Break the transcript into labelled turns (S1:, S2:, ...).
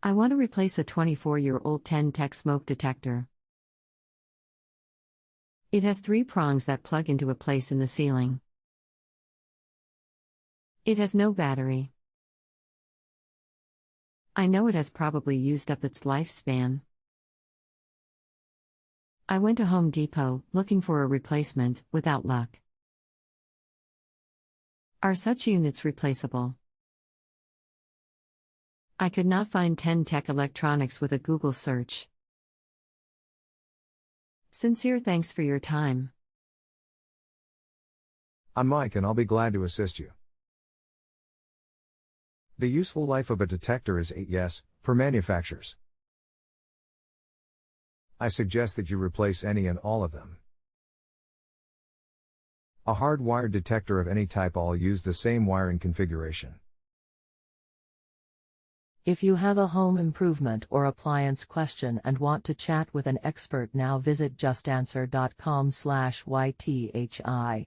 S1: I want to replace a 24-year-old Ten-Tek smoke detector. It has 3 prongs that plug into a place in the ceiling. It has no battery. I know it has probably used up its lifespan. I went to Home Depot, looking for a replacement, without luck. Are such units replaceable? I could not find Ten-Tek Electronics with a Google search. Sincere thanks for your time.
S2: I'm Mike and I'll be glad to assist you. The useful life of a detector is 8 years, per manufacturers. I suggest that you replace any and all of them. A hard-wired detector of any type all use the same wiring configuration.
S3: If you have a home improvement or appliance question and want to chat with an expert now, visit justanswer.com/ythi.